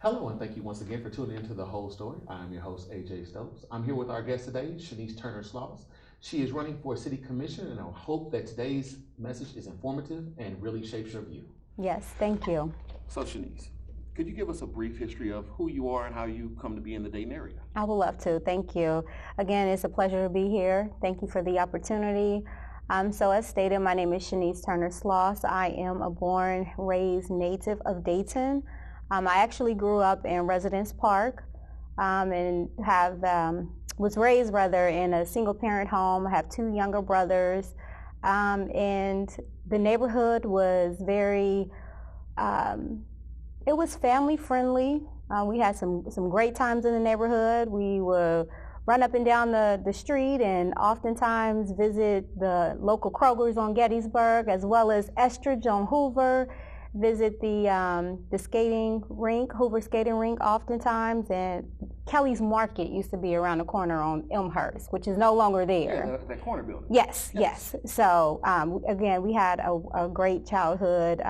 Hello, and thank you once again for tuning into The Whole Story. I'm your host, AJ Stokes. I'm here with our guest today, Shenise Turner-Sloss. She is running for City Commission, and I hope that today's message is informative and really shapes your view. Yes, thank you. So, Shenise, could you give us a brief history of who you are and how you come to be in the Dayton area? I would love to. Thank you. Again, it's a pleasure to be here. Thank you for the opportunity. So as stated, my name is Shenise Turner-Sloss. I am a born, raised native of Dayton. I actually grew up in Residence Park and was raised rather in a single parent home. I have two younger brothers. And the neighborhood was it was family friendly. We had some great times in the neighborhood. We would run up and down the street and oftentimes visit the local Kroger's on Gettysburg, as well as Estridge on Hoover, visit the skating rink, Hoover skating rink oftentimes, and Kelly's Market used to be around the corner on Elmhurst, which is no longer there. Yeah, that corner building. Yes. So again, we had a great childhood.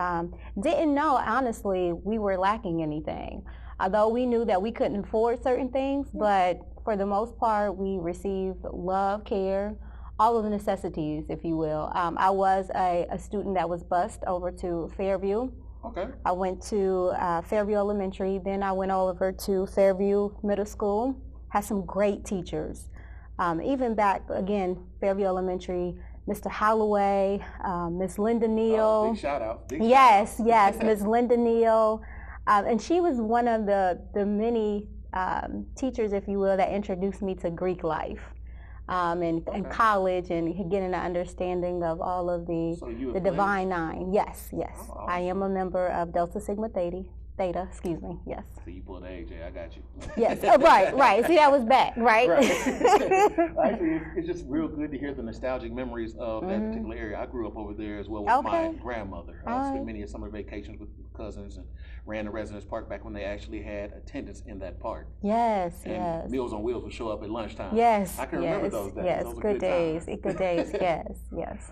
Didn't know, honestly, we were lacking anything. Although we knew that we couldn't afford certain things, but for the most part, we received love, care, all of the necessities, if you will. I was a student that was bused over to Fairview. Okay. I went to Fairview Elementary, then I went over to Fairview Middle School. Had some great teachers. Even back, again, Fairview Elementary, Mr. Holloway, Miss Linda Neal. Big shout out. Yes, Miss Linda Neal. And she was one of the many teachers, if you will, that introduced me to Greek life. In college and getting an understanding of all of the Divine Nine. Yes. Oh, awesome. I am a member of Delta Sigma Theta, excuse me, yes. So you pulled the AJ, I got you. Yes, right. See, that was back, right? Actually, it's just real good to hear the nostalgic memories of that particular area. I grew up over there as well with my grandmother. I spent many summer vacations with cousins and ran the Residence Park back when they actually had attendance in that park. Yes. Meals on Wheels would show up at lunchtime. Yes. I can remember those days. Yes, those good days. Good days, yes.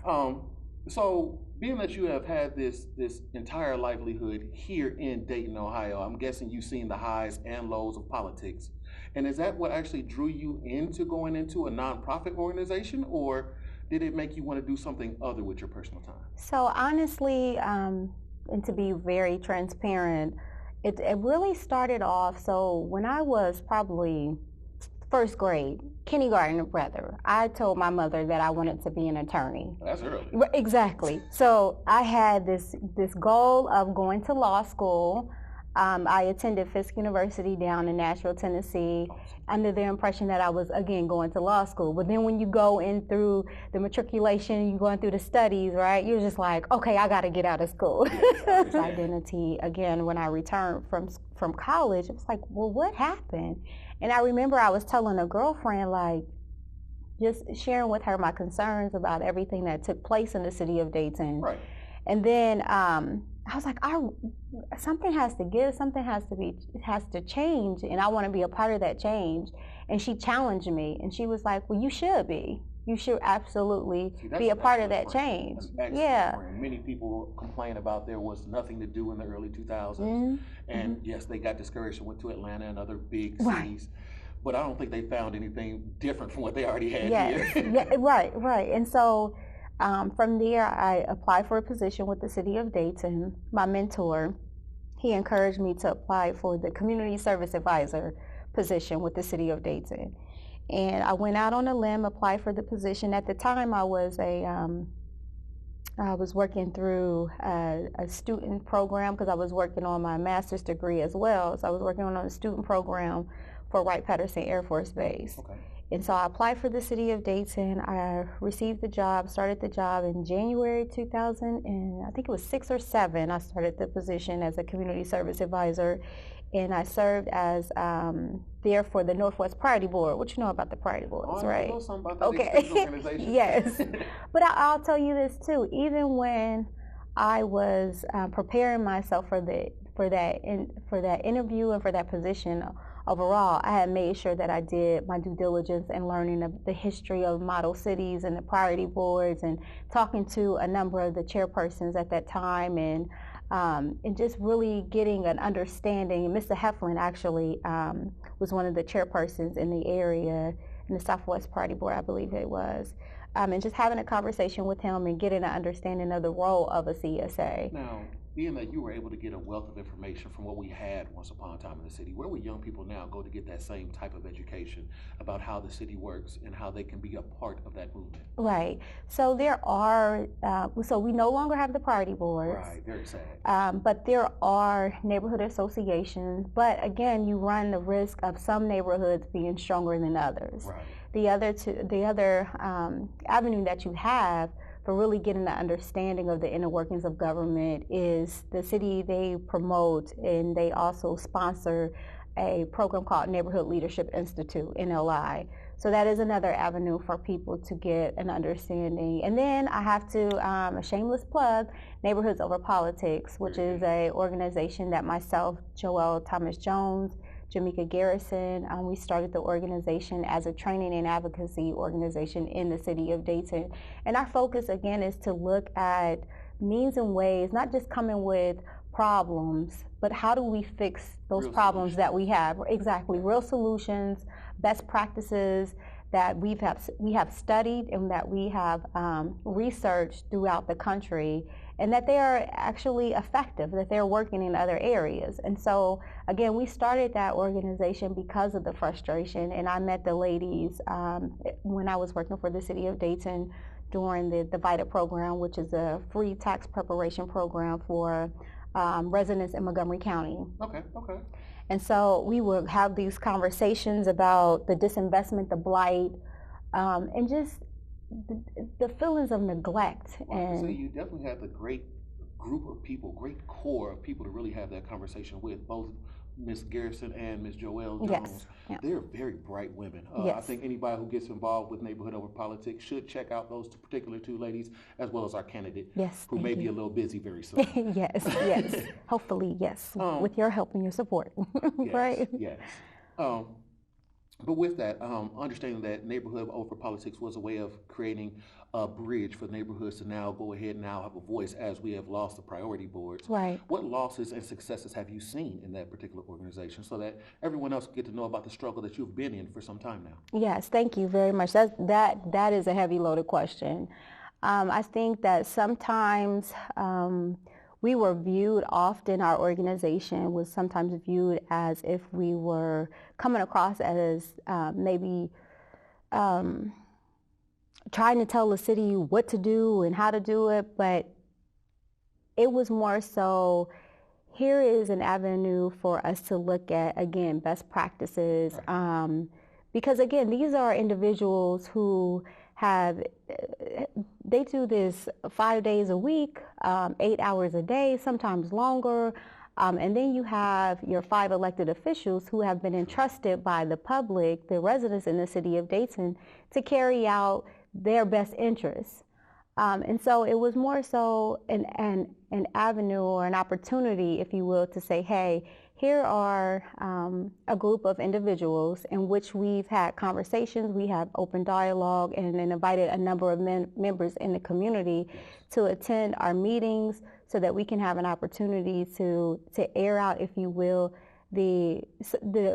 So, being that you have had this entire livelihood here in Dayton, Ohio, I'm guessing you've seen the highs and lows of politics. And is that what actually drew you into going into a nonprofit organization, or did it make you want to do something other with your personal time? So honestly, and to be very transparent, it really started off, so when I was probably first grade, kindergarten rather, I told my mother that I wanted to be an attorney. That's early. Exactly. So I had this goal of going to law school. I attended Fisk University down in Nashville, Tennessee, under the impression that I was, again, going to law school. But then when you go in through the matriculation, you're going through the studies, right? You're just like, okay, I got to get out of school. Identity, again, when I returned from college, it was like, well, what happened? And I remember I was telling a girlfriend, like, just sharing with her my concerns about everything that took place in the city of Dayton. Right. And then I was like, something has to give, something has to change, and I want to be a part of that change. And she challenged me, and she was like, well, you should be. You should absolutely be a part of that change. Yeah. Many people complain about there was nothing to do in the early 2000s. And yes, they got discouraged and went to Atlanta and other big cities. But I don't think they found anything different from what they already had here. Right. And so from there, I applied for a position with the city of Dayton. My mentor, he encouraged me to apply for the community service advisor position with the city of Dayton. And I went out on a limb, applied for the position. At the time, I was working through a student program because I was working on my master's degree as well. So I was working on a student program for Wright-Patterson Air Force Base. Okay. And so I applied for the city of Dayton. I received the job, started the job in January 2000, and I think it was 6 or 7. I started the position as a community service advisor, and I served as there for the Northwest Priority Board. What you know about the Priority Boards, right? I know something about that organization. Yes. But I'll tell you this too. Even when I was preparing myself for that interview and for that position, overall, I had made sure that I did my due diligence in learning the history of model cities and the priority boards, and talking to a number of the chairpersons at that time, and just really getting an understanding. Mr. Heflin actually was one of the chairpersons in the area, in the Southwest Priority Board, I believe it was. And just having a conversation with him and getting an understanding of the role of a CSA. Now, being that you were able to get a wealth of information from what we had once upon a time in the city, where would young people now go to get that same type of education about how the city works and how they can be a part of that movement? Right. So there are, so we no longer have the priority boards. Right, very sad. But there are neighborhood associations. But again, you run the risk of some neighborhoods being stronger than others. Right. The other avenue that you have for really getting the understanding of the inner workings of government is the city. They promote and they also sponsor a program called Neighborhood Leadership Institute, NLI. So that is another avenue for people to get an understanding. And then I have to, a shameless plug, Neighborhoods Over Politics, which is an organization that myself, Joelle Thomas-Jones, Jamaica Garrison, we started the organization as a training and advocacy organization in the city of Dayton. And our focus, again, is to look at means and ways, not just coming with problems, but how do we fix those problems that we have? Exactly, real solutions, best practices that we have studied and that we have researched throughout the country, and that they are actually effective, that they're working in other areas. And so, again, we started that organization because of the frustration, and I met the ladies when I was working for the city of Dayton during the VITA program, which is a free tax preparation program for residents in Montgomery County. Okay. And so we would have these conversations about the disinvestment, the blight, and just the feelings of neglect. And so you definitely have a great group of people, great core of people to really have that conversation with, both Ms. Garrison and Ms. Joelle Jones. Yes. Yeah. They're very bright women. Yes. I think anybody who gets involved with Neighborhood Over Politics should check out those particular two ladies, as well as our candidate, yes, who may be a little busy very soon. Yes. Hopefully, yes. With your help and your support. Yes, right? Yes. But with that, understanding that Neighborhood Over Politics was a way of creating a bridge for neighborhoods to now go ahead and now have a voice as we have lost the priority boards. Right. What losses and successes have you seen in that particular organization so that everyone else can get to know about the struggle that you've been in for some time now? Yes, thank you very much. That is a heavy loaded question. I think that sometimes we were viewed, often our organization was sometimes viewed as if we were coming across as maybe trying to tell the city what to do and how to do it, but it was more so, here is an avenue for us to look at, again, best practices. Right. Because again, these are individuals who they do this 5 days a week, 8 hours a day, sometimes longer. And then you have your 5 elected officials who have been entrusted by the public, the residents in the city of Dayton, to carry out their best interests. And so it was more so an avenue or an opportunity, if you will, to say, hey, here are a group of individuals in which we've had conversations, we have open dialogue, and then invited a number of members in the community to attend our meetings so that we can have an opportunity to air out, if you will, the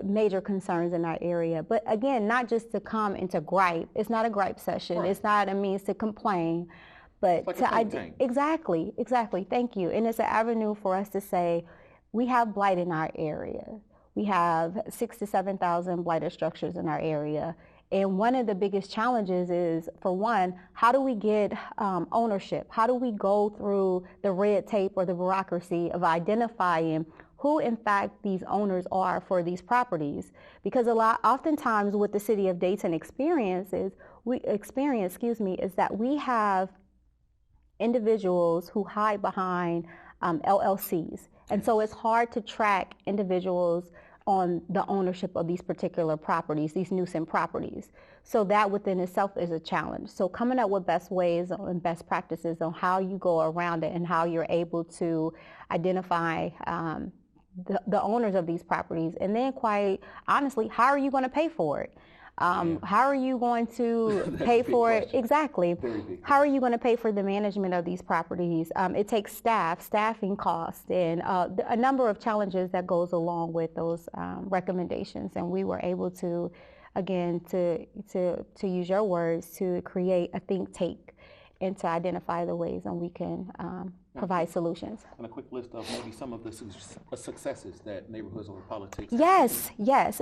major concerns in our area. But again, not just to come and to gripe. It's not a gripe session. Right. It's not a means to complain. But like exactly. Thank you. And it's an avenue for us to say, we have blight in our area. We have 6,000 to 7,000 blighted structures in our area. And one of the biggest challenges is, for one, how do we get ownership? How do we go through the red tape or the bureaucracy of identifying who in fact these owners are for these properties? Because oftentimes what the city of Dayton experiences, is that we have individuals who hide behind LLCs. And so it's hard to track individuals on the ownership of these particular properties, these nuisance properties. So that within itself is a challenge. So coming up with best ways and best practices on how you go around it and how you're able to identify the owners of these properties, and then quite honestly, how are you going to pay for it? How are you going to pay for it? Exactly. How are you going to pay for the management of these properties? It takes staffing costs, and a number of challenges that goes along with those recommendations. And we were able to, again, to use your words, to create a think tank and to identify the ways and we can provide solutions. And a quick list of maybe some of the successes that Neighborhoods Over Politics. Yes.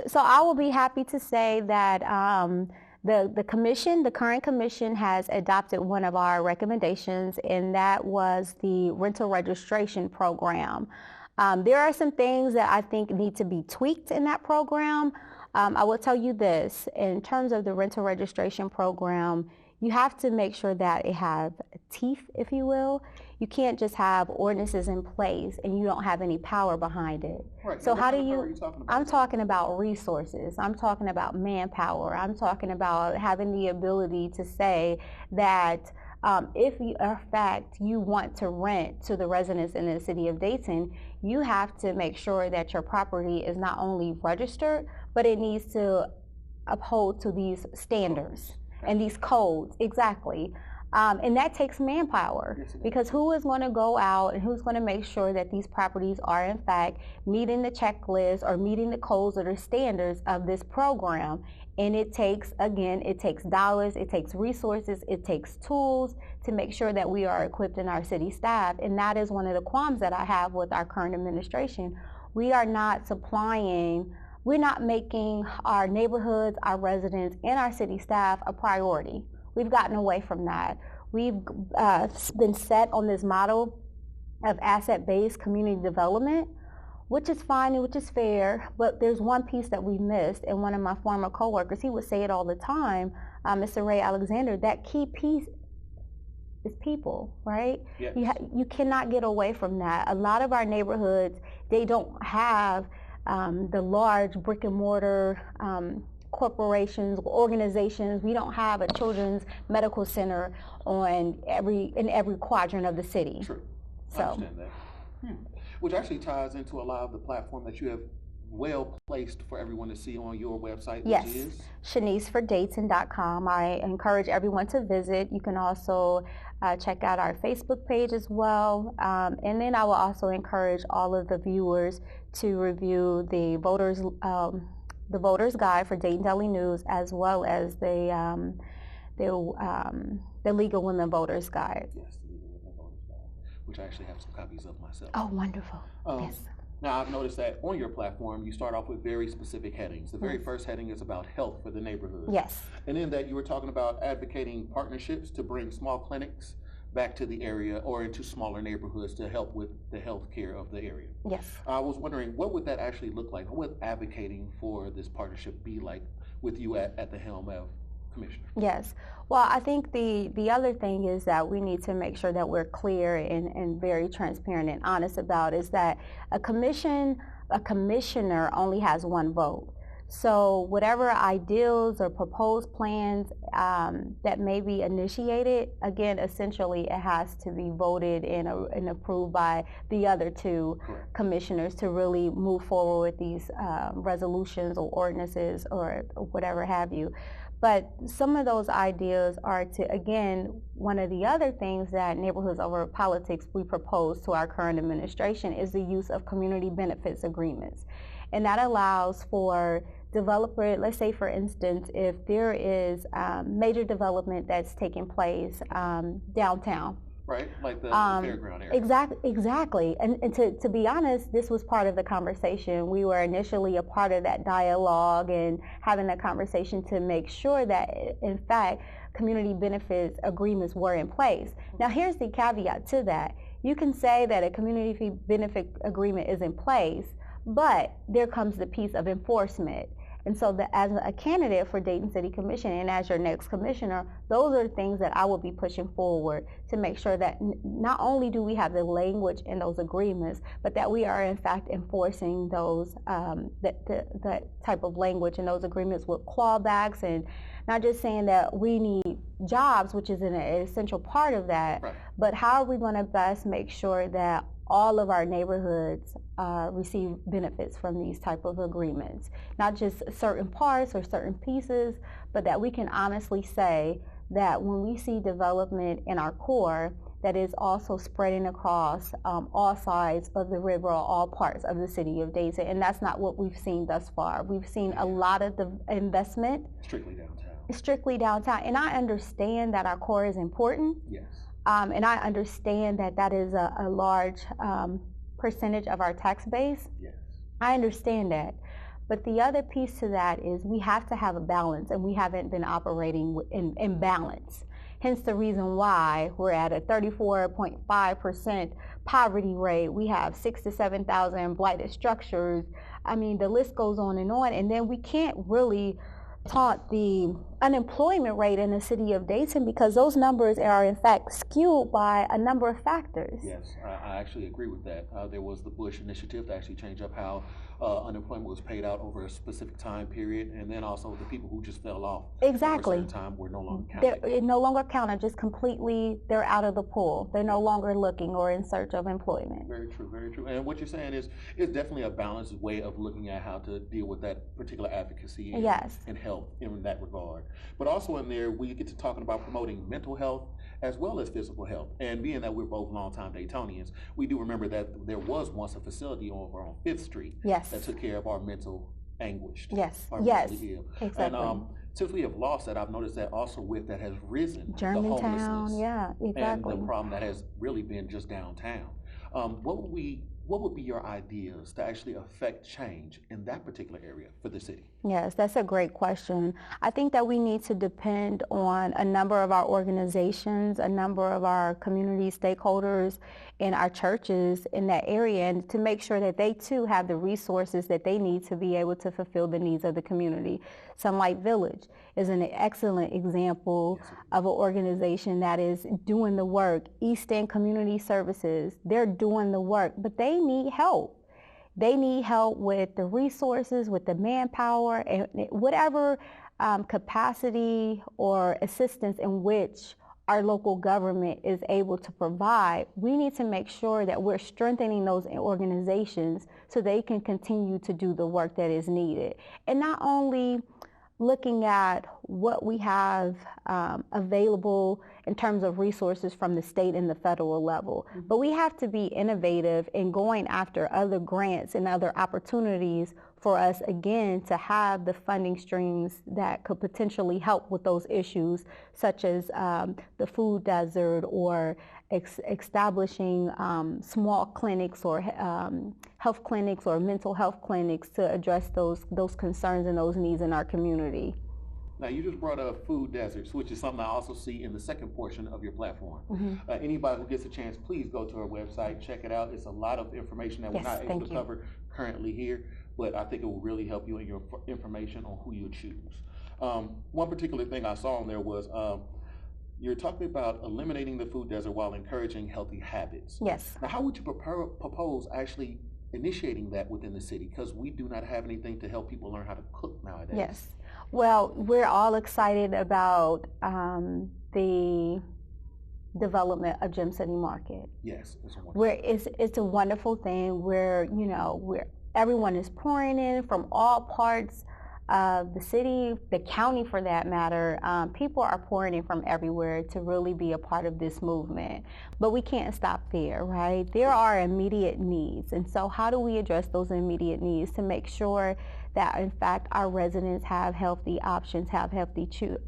So I will be happy to say that the commission, the current commission, has adopted one of our recommendations, and that was the rental registration program. There are some things that I think need to be tweaked in that program. I will tell you this, in terms of the rental registration program, you have to make sure that it has teeth, if you will. You can't just have ordinances in place and you don't have any power behind it. Right. So how do you? I'm talking about resources. I'm talking about manpower. I'm talking about having the ability to say that if you, in fact, you want to rent to the residents in the city of Dayton, you have to make sure that your property is not only registered, but it needs to uphold to these standards and these codes. Exactly. And that takes manpower, because who is going to go out and who's going to make sure that these properties are in fact meeting the checklist or meeting the codes or the standards of this program. And it takes, again, it takes dollars, it takes resources, it takes tools to make sure that we are equipped in our city staff. And that is one of the qualms that I have with our current administration. We are not supplying, we're not making our neighborhoods, our residents, and our city staff a priority. We've gotten away from that. We've been set on this model of asset-based community development, which is fine and which is fair, but there's one piece that we missed, and one of my former coworkers, he would say it all the time, Mr. Ray Alexander, that key piece is people, right? Yes. You cannot get away from that. A lot of our neighborhoods, they don't have the large brick and mortar corporations, organizations. We don't have a children's medical center in every quadrant of the city. True. I understand that. Which actually ties into a lot of the platform that you have well placed for everyone to see on your website, yes, which is SheniseForDayton.com. I encourage everyone to visit. You can also check out our Facebook page as well. And then I will also encourage all of the viewers to review the Voters Guide for Dayton Daily News, as well as the League of Women Voters Guide. Yes, the League of Women Voters Guide, which I actually have some copies of myself. Oh, wonderful. Yes. Now, I've noticed that on your platform, you start off with very specific headings. The very first heading is about health for the neighborhood. Yes. And in that, you were talking about advocating partnerships to bring small clinics back to the area or into smaller neighborhoods to help with the health care of the area. Yes. I was wondering, what would that actually look like? What would advocating for this partnership be like with you at the helm of Commissioner? Yes. Well, I think the other thing is that we need to make sure that we're clear and very transparent and honest about is that a commissioner only has one vote. So whatever ideals or proposed plans that may be initiated, again, essentially it has to be voted and approved by the other two commissioners to really move forward with these resolutions or ordinances or whatever have you. But some of those ideas are to, again, one of the other things that Neighborhoods Over Politics we propose to our current administration is the use of community benefits agreements. And that allows for developer, let's say for instance, if there is major development that's taking place downtown. Right, like the fairground area. Exactly. And to be honest, this was part of the conversation. We were initially a part of that dialogue and having that conversation to make sure that, in fact, community benefits agreements were in place. Now, here's the caveat to that. You can say that a community benefit agreement is in place, but there comes the piece of enforcement. And so as a candidate for Dayton City Commission and as your next commissioner, those are things that I will be pushing forward to make sure that not only do we have the language in those agreements, but that we are in fact enforcing those that type of language in those agreements with clawbacks, and not just saying that we need jobs, which is an essential part of that, but how are we going to best make sure that all of our neighborhoods receive benefits from these type of agreements. Not just certain parts or certain pieces, but that we can honestly say that when we see development in our core, that is also spreading across all sides of the river or all parts of the city of Dayton. And that's not what we've seen thus far. We've seen a lot of the investment strictly downtown. And I understand that our core is important. Yes. And I understand that that is a large percentage of our tax base. Yes. I understand that. But the other piece to that is we have to have a balance, and we haven't been operating in balance. Hence the reason why we're at a 34.5% poverty rate. We have 6,000 to 7,000 blighted structures. I mean, the list goes on. And then we can't really taught the unemployment rate in the city of Dayton because those numbers are in fact skewed by a number of factors. Yes, I actually agree with that. There was the Bush initiative to actually change up how unemployment was paid out over a specific time period, and then also the people who just fell off exactly over a certain time were no longer counted. They're no longer counted, just completely, they're out of the pool. They're no longer looking or in search of employment. Very true, very true. And what you're saying is it's definitely a balanced way of looking at how to deal with that particular advocacy and health in that regard. But also in there, we get to talking about promoting mental health as well as physical health. And being that we're both longtime Daytonians, we do remember that there was once a facility over on 5th Street that took care of our mental anguished. Our mentally ill. Exactly. And since we have lost that, I've noticed that also with that has risen Germantown, the homelessness and exactly. the problem that has really been just downtown. What would be your ideas to actually affect change in that particular area for the city? Yes, that's a great question. I think that we need to depend on a number of our organizations, a number of our community stakeholders in our churches in that area, and to make sure that they too have the resources that they need to be able to fulfill the needs of the community. Sunlight Village is an excellent example of an organization that is doing the work. East End Community Services, they're doing the work, but they need help. They need help with the resources, with the manpower, and whatever capacity or assistance in which our local government is able to provide. We need to make sure that we're strengthening those organizations so they can continue to do the work that is needed. And not only looking at what we have available in terms of resources from the state and the federal level, but we have to be innovative in going after other grants and other opportunities for us, again, to have the funding streams that could potentially help with those issues, such as the food desert or establishing small clinics or health clinics or mental health clinics to address those concerns and those needs in our community. Now, you just brought up food deserts, which is something I also see in the second portion of your platform. Anybody who gets a chance, please go to our website, check it out. It's a lot of information that we're not able to cover currently here, but I think it will really help you in your information on who you choose. One particular thing I saw on there was you're talking about eliminating the food desert while encouraging healthy habits. Yes. Now, how would you propose actually initiating that within the city? Because we do not have anything to help people learn how to cook nowadays. Yes. Well, we're all excited about the development of Gem City Market. Yes, it's a wonderful thing. Where everyone is pouring in from all parts of the city, the county for that matter. People are pouring in from everywhere to really be a part of this movement. But we can't stop there, right? There are immediate needs. And so how do we address those immediate needs to make sure that, in fact, our residents have healthy options, have healthy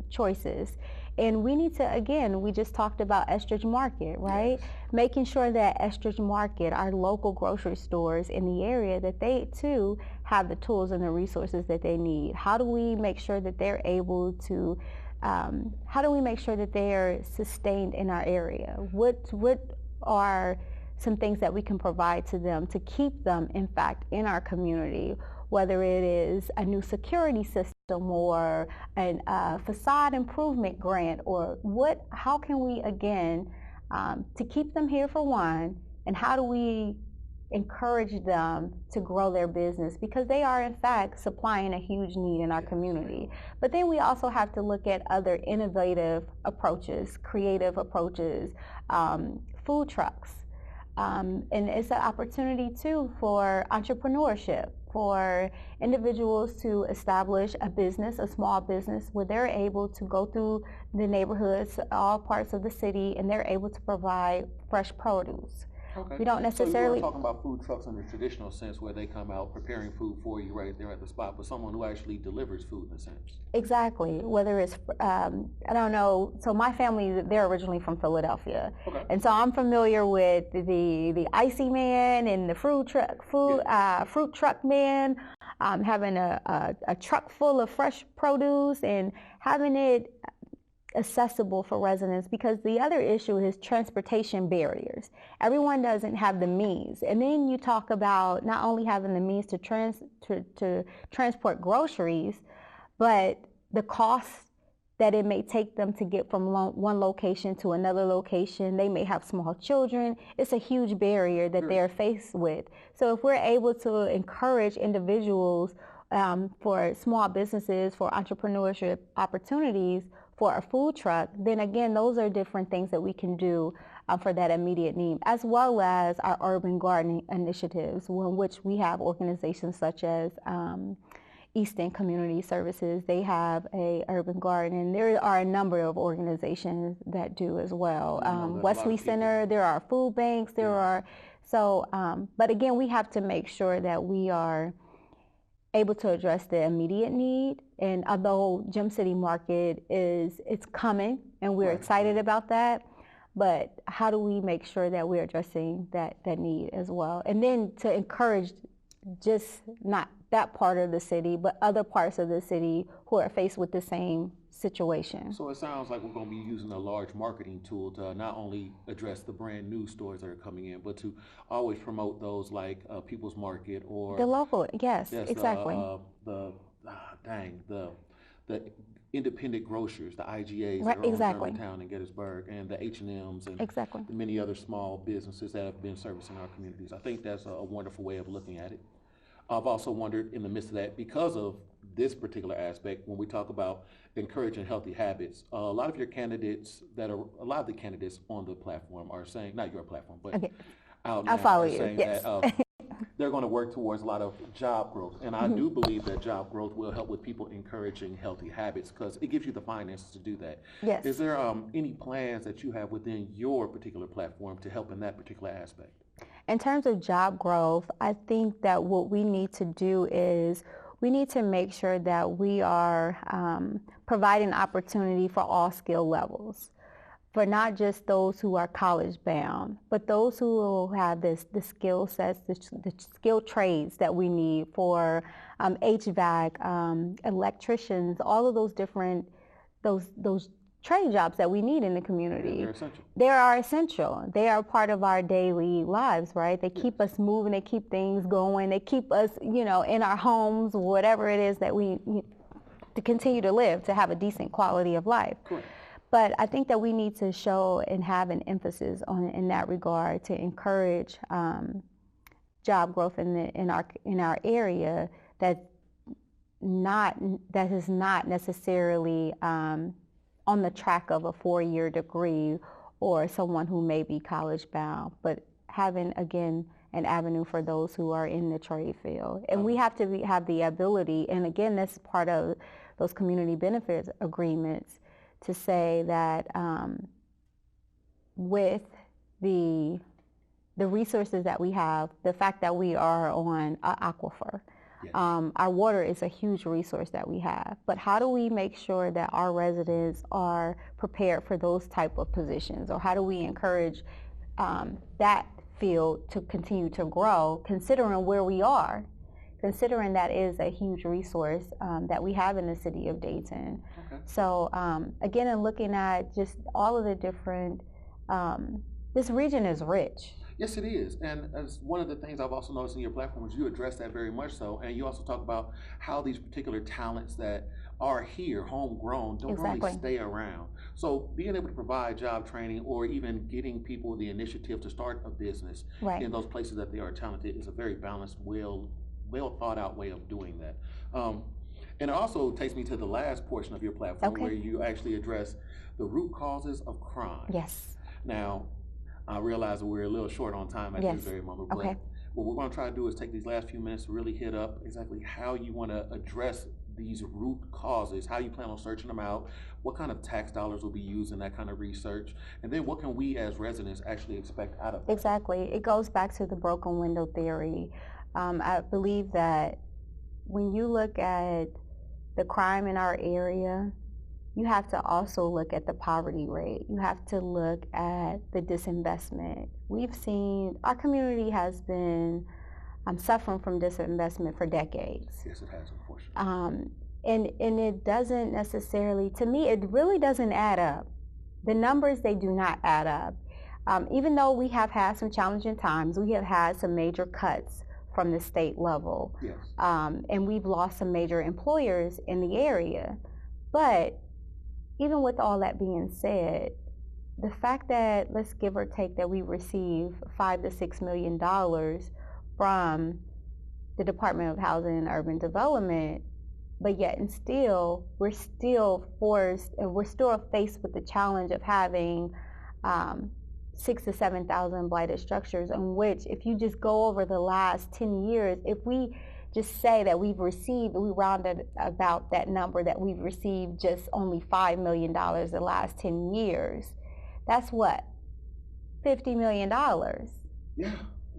choices? And we need to, again, we just talked about Estridge Market, right? Yes. Making sure that Estridge Market, our local grocery stores in the area, that they too have the tools and the resources that they need. How do we make sure that they're able to, how do we make sure that they're sustained in our area? What are some things that we can provide to them to keep them, in fact, in our community? Whether it is a new security system or a facade improvement grant, or how can we, again, to keep them here for one, and how do we encourage them to grow their business? Because they are, in fact, supplying a huge need in our community. But then we also have to look at other innovative approaches, creative approaches, food trucks. And it's an opportunity too for entrepreneurship, for individuals to establish a business, a small business, where they're able to go through the neighborhoods, all parts of the city, and they're able to provide fresh produce. Okay. We don't So you necessarily. weren't talking about food trucks in the traditional sense where they come out preparing food for you right there at the spot, but someone who actually delivers food in a sense. Exactly. Whether it's, I don't know. So my family, they're originally from Philadelphia, Okay. and so I'm familiar with the icy man and the fruit truck man, having a truck full of fresh produce and having it accessible for residents, because the other issue is transportation barriers. Everyone doesn't have the means, and then you talk about not only having the means to transport groceries, but the cost that it may take them to get from one location to another location. They may have small children. It's a huge barrier that they're faced with. So if we're able to encourage individuals for small businesses, for entrepreneurship opportunities, for a food truck, then again, those are different things that we can do for that immediate need, as well as our urban gardening initiatives, in which we have organizations such as East End Community Services. They have a urban garden, and there are a number of organizations that do as well. Wesley Center, there are food banks, there are, so, but again, we have to make sure that we are able to address the immediate need. And although Gem City Market it's coming, and we're excited about that, but how do we make sure that we're addressing that need as well? And then to encourage just not that part of the city, but other parts of the city who are faced with the same situation. So it sounds like we're going to be using a large marketing tool to not only address the brand new stores that are coming in, but to always promote those like People's Market or the local. Yes, exactly. The independent grocers, the IGAs Right, that are exactly. on Germantown and Gettysburg, and the H&Ms and Exactly. the many other small businesses that have been servicing our communities. I think that's a wonderful way of looking at it. I've also wondered in the midst of that, because of this particular aspect, when we talk about encouraging healthy habits, a lot of the candidates on the platform are saying, not your platform, but Okay. out I'll now follow are you. saying Yes. that they're going to work towards a lot of job growth. And I do believe that job growth will help with people encouraging healthy habits because it gives you the finances to do that. Yes. Is there any plans that you have within your particular platform to help in that particular aspect? In terms of job growth, I think that what we need to do is we need to make sure that we are providing opportunity for all skill levels, for not just those who are college bound, but those who have the skill sets, the skill trades that we need for HVAC, electricians, all of those different, those trade jobs that we need in the community. Yeah, they're essential. They are essential. They are part of our daily lives, right? They keep us moving, they keep things going, they keep us, in our homes, whatever it is that we to continue to live, to have a decent quality of life. Correct. But I think that we need to show and have an emphasis in that regard to encourage job growth in our area that is not necessarily on the track of a 4-year degree or someone who may be college bound, but having, again, an avenue for those who are in the trade field. And we have to have the ability, and again, that's part of those community benefits agreements, to say that with the resources that we have, the fact that we are on an aquifer, yes. Our water is a huge resource that we have, but how do we make sure that our residents are prepared for those type of positions, or how do we encourage that field to continue to grow, considering where we are, considering that is a huge resource that we have in the city of Dayton. Okay. So again, in looking at just all of the different, this region is rich. Yes, it is. And as one of the things I've also noticed in your platform is you address that very much so. And you also talk about how these particular talents that are here, homegrown, don't really stay around. So being able to provide job training or even getting people the initiative to start a business in those places that they are talented is a very balanced, well thought out way of doing that. And it also takes me to the last portion of your platform where you actually address the root causes of crime. Yes. Now, I realize that we're a little short on time at Yes. this very moment, but Okay. what we're going to try to do is take these last few minutes to really hit up exactly how you want to address these root causes, how you plan on searching them out, what kind of tax dollars will be used in that kind of research, and then what can we as residents actually expect out of it. Exactly. It goes back to the broken window theory. I believe that when you look at the crime in our area, you have to also look at the poverty rate. You have to look at the disinvestment. We've seen our community has been suffering from disinvestment for decades. Yes, it has, unfortunately. And it doesn't necessarily, to me, it really doesn't add up. The numbers, they do not add up. Even though we have had some challenging times, we have had some major cuts from the state level. Yes. And we've lost some major employers in the area. But even with all that being said, the fact that, let's give or take, that we receive $5 to $6 million from the Department of Housing and Urban Development, but yet and still, we're still forced, and we're still faced with the challenge of having 6,000 to 7,000 blighted structures, in which, if you just go over the last 10 years, if we just say that we rounded about that number, that we've received just only $5 million the last 10 years, that's what? $50 million. Yeah,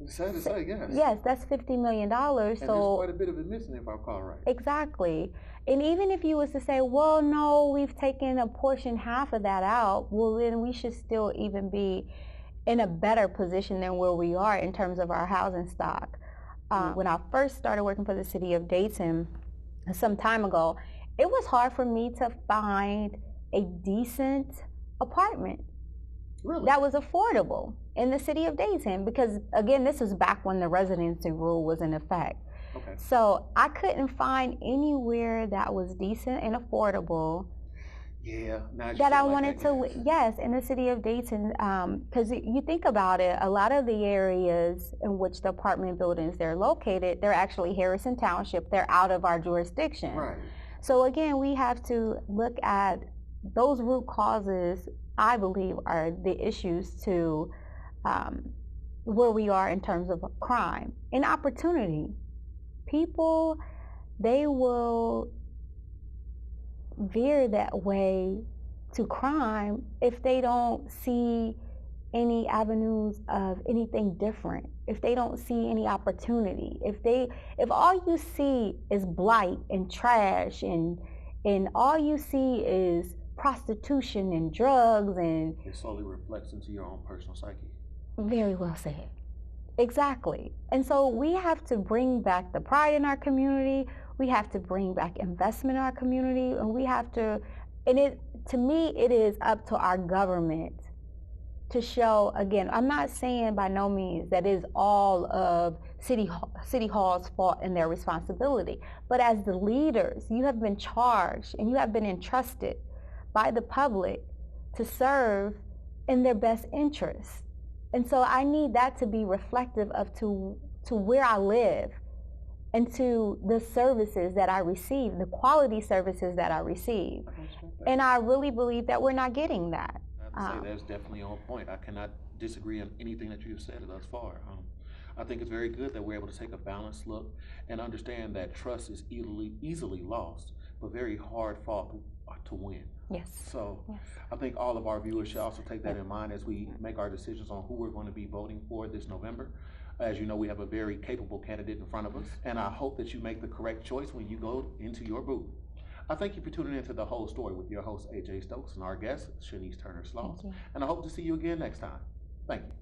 it's sad to say, yes. Yes, that's $50 million. And so there's quite a bit of it missing, if I recall right. Exactly. And even if you was to say, well, no, we've taken a portion, half of that out, well, then we should still even be in a better position than where we are in terms of our housing stock. When I first started working for the city of Dayton some time ago, it was hard for me to find a decent apartment that was affordable in the city of Dayton, because again, this was back when the residency rule was in effect. Okay. So I couldn't find anywhere that was decent and affordable. Yeah, that I wanted to, yes, in the city of Dayton, because you think about it, a lot of the areas in which the apartment buildings they're located, they're actually Harrison Township. They're out of our jurisdiction. Right. So again, we have to look at those root causes. I believe are the issues to where we are in terms of crime and opportunity. People, they will veer that way to crime if they don't see any avenues of anything different, if they don't see any opportunity, if all you see is blight and trash and all you see is prostitution and drugs, and it slowly reflects into your own personal psyche. Very well said. Exactly. And so we have to bring back the pride in our community. We have to bring back investment in our community, and we have to, to me, it is up to our government to show, again, I'm not saying by no means that is all of City Hall's fault and their responsibility, but as the leaders, you have been charged and you have been entrusted by the public to serve in their best interests. And so I need that to be reflective of to where I live and to the services that I receive, the quality services that I receive. And I really believe that we're not getting that. I have to say that's definitely on point. I cannot disagree on anything that you've said thus far. I think it's very good that we're able to take a balanced look and understand that trust is easily lost, but very hard fought to win. Yes. So yes. I think all of our viewers should also take that in mind as we make our decisions on who we're going to be voting for this November. As you know, we have a very capable candidate in front of us, and I hope that you make the correct choice when you go into your booth. I thank you for tuning into The Whole Story with your host, AJ Stokes, and our guest, Shenise Turner-Sloss. And I hope to see you again next time. Thank you.